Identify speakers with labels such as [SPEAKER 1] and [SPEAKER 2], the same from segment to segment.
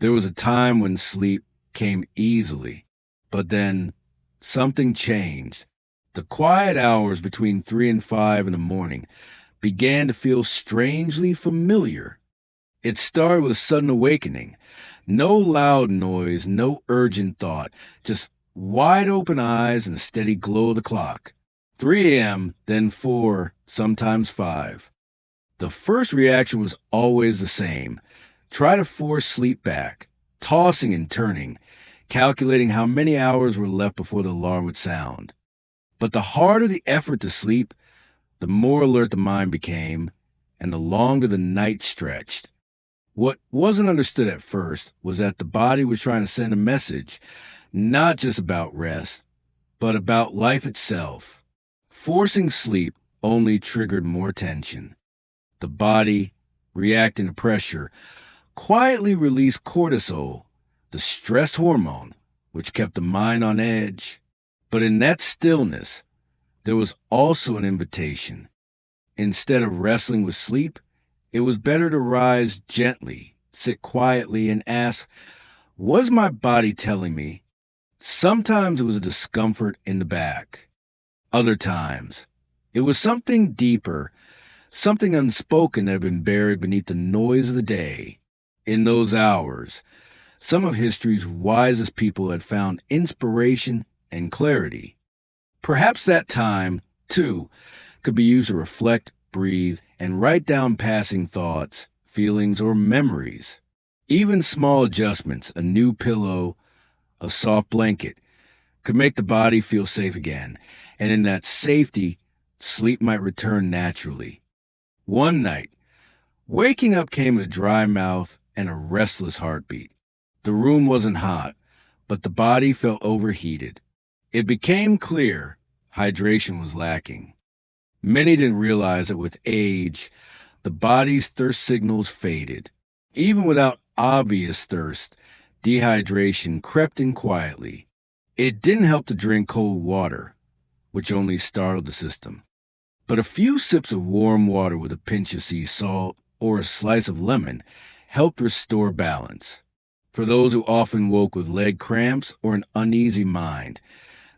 [SPEAKER 1] There was a time when sleep came easily, but then something changed. The quiet hours between 3 and 5 in the morning began to feel strangely familiar. It started with a sudden awakening. No loud noise, no urgent thought, just wide open eyes and a steady glow of the clock. 3 a.m., then 4, sometimes 5. The first reaction was always the same. Try to force sleep back, tossing and turning, calculating how many hours were left before the alarm would sound. But the harder the effort to sleep, the more alert the mind became, and the longer the night stretched. What wasn't understood at first was that the body was trying to send a message, not just about rest, but about life itself. Forcing sleep only triggered more tension. The body, reacting to pressure, quietly released cortisol, the stress hormone, which kept the mind on edge. But in that stillness, there was also an invitation. Instead of wrestling with sleep, it was better to rise gently, sit quietly, and ask, "Was my body telling me?" Sometimes it was a discomfort in the back. Other times, it was something deeper, something unspoken that had been buried beneath the noise of the day. In those hours, some of history's wisest people had found inspiration and clarity. Perhaps that time, too, could be used to reflect, breathe, and write down passing thoughts, feelings, or memories. Even small adjustments, a new pillow, a soft blanket, could make the body feel safe again, and in that safety, sleep might return naturally. One night, waking up came with a dry mouth and a restless heartbeat. The room wasn't hot, but the body felt overheated. It became clear hydration was lacking. Many didn't realize that with age, the body's thirst signals faded. Even without obvious thirst, dehydration crept in quietly. It didn't help to drink cold water, which only startled the system. But a few sips of warm water with a pinch of sea salt or a slice of lemon helped restore balance. For those who often woke with leg cramps or an uneasy mind,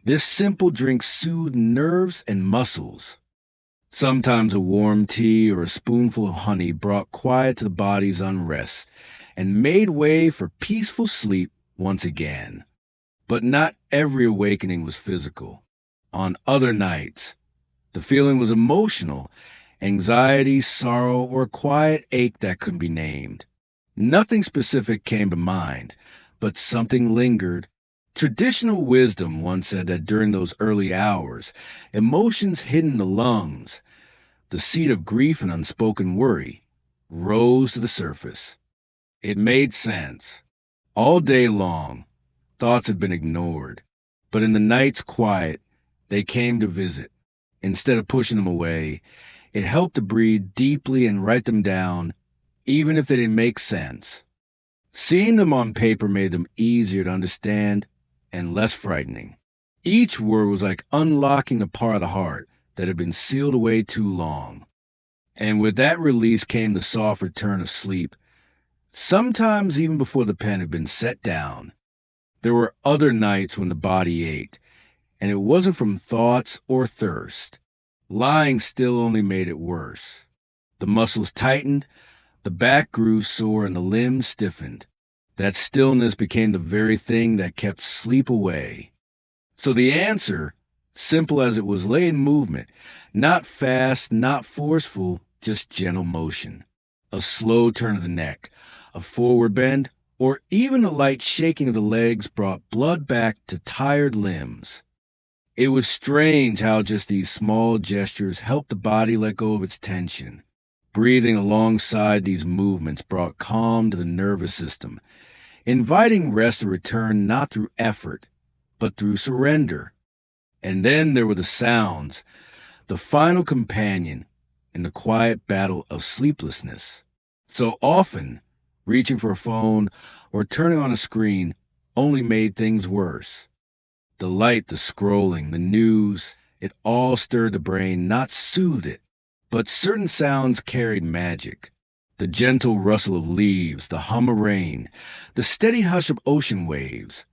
[SPEAKER 1] this simple drink soothed nerves and muscles. Sometimes a warm tea or a spoonful of honey brought quiet to the body's unrest and made way for peaceful sleep once again. But not every awakening was physical. On other nights, the feeling was emotional, anxiety, sorrow, or a quiet ache that couldn't be named. Nothing specific came to mind, but something lingered. Traditional wisdom once said that during those early hours, emotions hidden in the lungs, the seed of grief and unspoken worry, rose to the surface. It made sense. All day long, thoughts had been ignored, but in the night's quiet, they came to visit. Instead of pushing them away, it helped to breathe deeply and write them down, even if they didn't make sense. Seeing them on paper made them easier to understand and less frightening. Each word was like unlocking a part of the heart that had been sealed away too long. And with that release came the soft return of sleep, sometimes even before the pen had been set down. There were other nights when the body ached, and it wasn't from thoughts or thirst. Lying still only made it worse. The muscles tightened, the back grew sore, and the limbs stiffened. That stillness became the very thing that kept sleep away. So the answer, simple as it was, lay in movement. Not fast, not forceful, just gentle motion. A slow turn of the neck, a forward bend, or even a light shaking of the legs brought blood back to tired limbs. It was strange how just these small gestures helped the body let go of its tension. Breathing alongside these movements brought calm to the nervous system, inviting rest to return not through effort, but through surrender. And then there were the sounds, the final companion in the quiet battle of sleeplessness. So often, reaching for a phone or turning on a screen only made things worse. The light, the scrolling, the news, it all stirred the brain, not soothed it. But certain sounds carried magic. The gentle rustle of leaves, the hum of rain, the steady hush of ocean waves.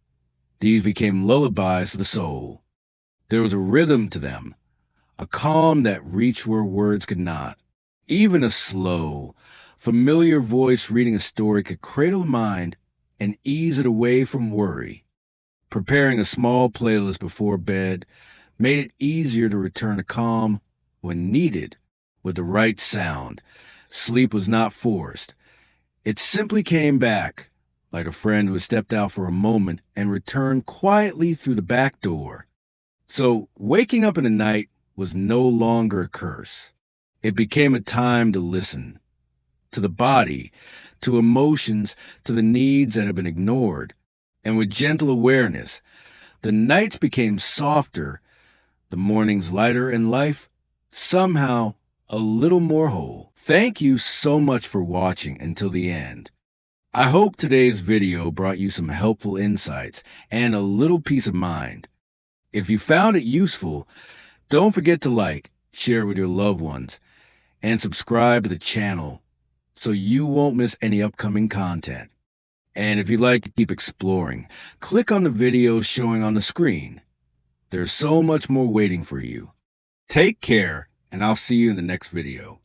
[SPEAKER 1] These became lullabies for the soul. There was a rhythm to them, a calm that reached where words could not. Even a slow, familiar voice reading a story could cradle the mind and ease it away from worry. Preparing a small playlist before bed made it easier to return to calm when needed with the right sound. Sleep was not forced. It simply came back, like a friend who had stepped out for a moment and returned quietly through the back door. So waking up in the night was no longer a curse. It became a time to listen to the body, to emotions, to the needs that had been ignored. And with gentle awareness, the nights became softer, the mornings lighter, and life somehow a little more whole. Thank you so much for watching until the end. I hope today's video brought you some helpful insights and a little peace of mind. If you found it useful, don't forget to like, share with your loved ones, and subscribe to the channel so you won't miss any upcoming content. And if you'd like to keep exploring, click on the video showing on the screen. There's so much more waiting for you. Take care, and I'll see you in the next video.